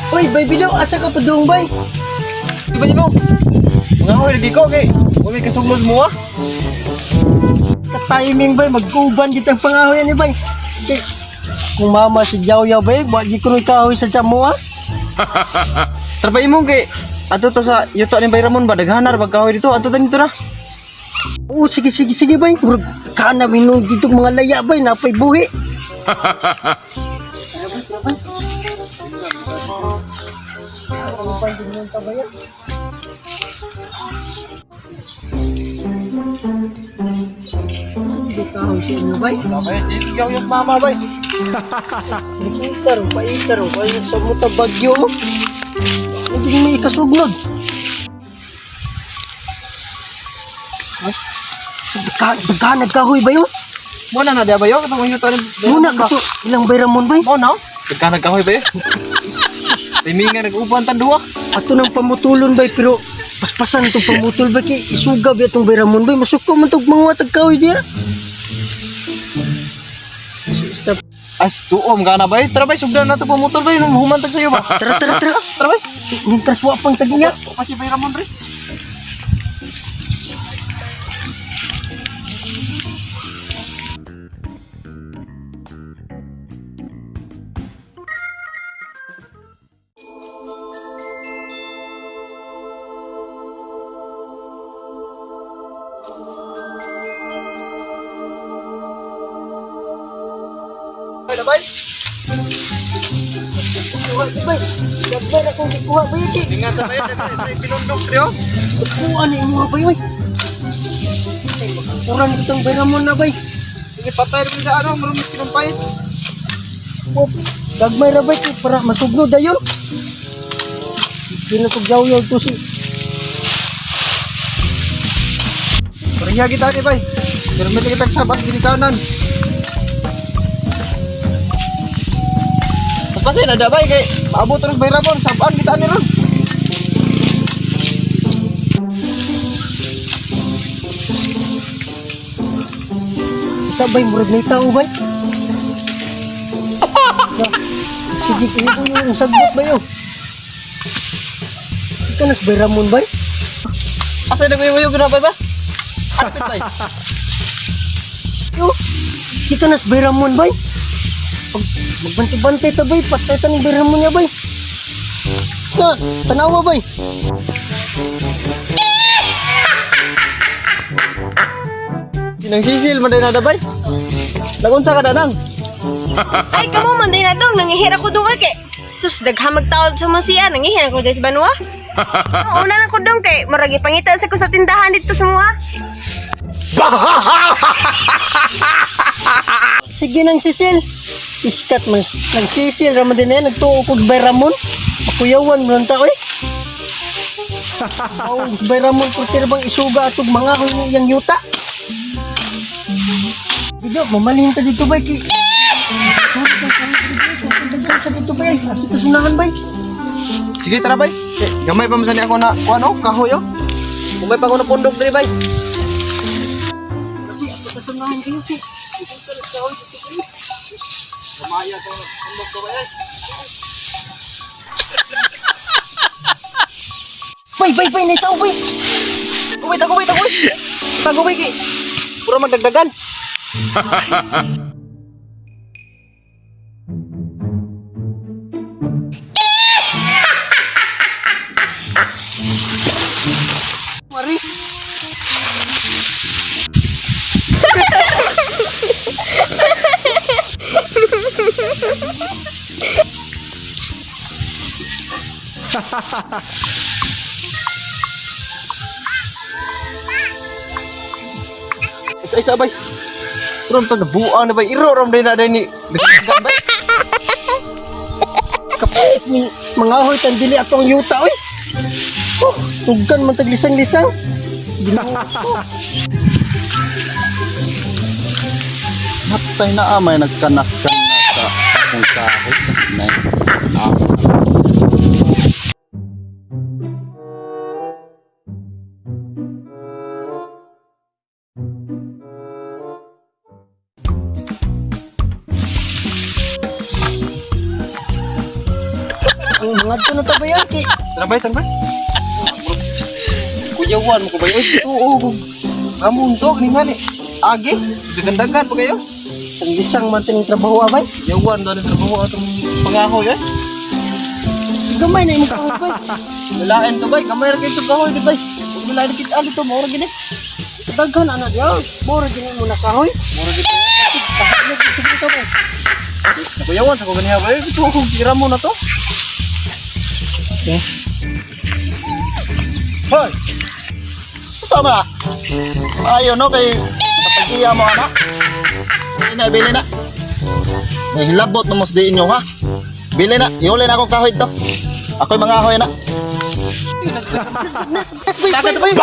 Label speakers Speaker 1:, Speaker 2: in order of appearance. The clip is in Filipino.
Speaker 1: Uy, bay bilaw, asa ka pa doon, bay?
Speaker 2: Iba niyo mo. Mga hoy lagi ko kay. May kasuglos mo ah.
Speaker 1: Ka-timing, bay, magkuban kita ang pangahoy ni bay. Okay. Kung mama si Yaw Yaw, bay, wag gi kuno kahoy sa tiyan mo, ah.
Speaker 2: Trabay mo kay. Ato to sa yuto ni Bayramon ba daghanar pagkahoy dito. Ato tan dito na.
Speaker 1: Oo, sige, bay. Murag kana minung dito mga laya, bay, napay buhi. Sige kahoy siya mo, bay.
Speaker 2: Babay sige yaw yung mama bay.
Speaker 1: Itaro, kayo sa muta bagyo. Hindi may ikasugnod. Daghanag kahoy ba yun?
Speaker 2: Mo na dia bayo katong yuto ni.
Speaker 1: Muna ka ilang bayramon bay?
Speaker 2: Mo na. Dagkanag kahoy bayo. Timingan nag-uban tan duwa.
Speaker 1: Ato nang pamutulon bay pero paspasan itong pamutol bay kay isuga ba itong bayramon bay? Masuko man itong mga tagkahoy diya. Stop.
Speaker 2: As tuom ka na bay. Tara bay sugdan na to pamutol bay humantag sa iyo ba.
Speaker 1: Tara.
Speaker 2: Tara bay.
Speaker 1: Mintras wa pang tagiya.
Speaker 2: Kasi Bayramon re. Bay.
Speaker 1: Kuha bay. Dagban akong ikuha bay di.
Speaker 2: Ingat sa bay dagay pinundok trio.
Speaker 1: Kuha ni mo bay oy. Kurang itong bayramon na bay.
Speaker 2: Sige patay rin sa ano marumit kinumpay.
Speaker 1: Oh, dagmay ra bay kay para masugnod dayon. Pinatugyaw-yaw to si.
Speaker 2: Pariha kita ni bay. Pero may kita sabat ginikanan. Kasi nada bay kay maabot terus Bayramon sabaan kita ni ron.
Speaker 1: Sabay murag may tao bay. Sige ko yung sagot ba yun? Ika nas Bayramon bay?
Speaker 2: Asa naguyuyog na bay ba? Apit bay.
Speaker 1: Yo, ika nas Bayramon bay? Magbantay-bantay ta bay, patay ta ng Bayramon niya bay. Na, tanawa bay.
Speaker 2: Sinang sisil man din nada bay. Nagunsa ka danang.
Speaker 3: Ay, kamo man din na dong, nangihira ko dong kay. Sus, daghamag taon sa mga siya, nangihira ko din sa banwa. Una lang ko dong kay, maragi pangitan sa ko sa tindahan dito sa mga.
Speaker 1: Sige nang sisil. Iskat man nang sisil raman din yan, nagtuo kog Bayramon. Akuyawan mo lang ta oy. Oh, Bayramon kung bang isuga atog mga yang yuta. Bido, mamalhin ta dito bay ki. Sa dito bay, ato ta sunahan bay.
Speaker 2: Sige tara bay. Gamay pa man ako na ano kahoy oh. Kumay pa ko na pundok diri bay.
Speaker 1: Ato ta sunahan kayo ki.
Speaker 2: Gamaya to pundok ko bay.
Speaker 1: Bay, nitaw bay.
Speaker 2: Gubay. Tagubay ki. Pura magdagdagan.
Speaker 1: Mari.
Speaker 2: Isa bay. Ron to nabuang na bay. Iro ron din na ni. Nagsigan bay.
Speaker 1: Kapait ni mga hoy tan dili atong yuta oy. Oh, tugan man taglisang-lisang. Ginoo ko.
Speaker 4: Matay na amay nagkanas-kan na sa akong kahoy kasi na
Speaker 1: Ang mga to na tabayan kay
Speaker 2: Tara bay. Kuyawan mo ko bay. Oy, oo. Ramon to ni man agi. Dagan-dagan pa kayo.
Speaker 1: isang man tining trabaho abay.
Speaker 2: Yawan daw sa trabaho atong pangahoy ay.
Speaker 1: Gamay na imong kahoy bay.
Speaker 2: Lalain to bay, gamay ra kay to kahoy di bay. Ug milay dikit ali to mo ra gini.
Speaker 1: Daghan ana diya. Mura gini mo na kahoy.
Speaker 2: Mura dito.
Speaker 1: Ano sige to bay.
Speaker 2: Kuyawan sa ko ganiya bay. Ito ko kira mo na to.
Speaker 4: Hoy! Sama na? Ayaw no kay nakapag-iya mo anak. Bili na. May hilabot mo mos diin nyo ha. Bili na, iuli na akong kahoy to. Ako'y mga ahoy na.
Speaker 1: Dagat bay.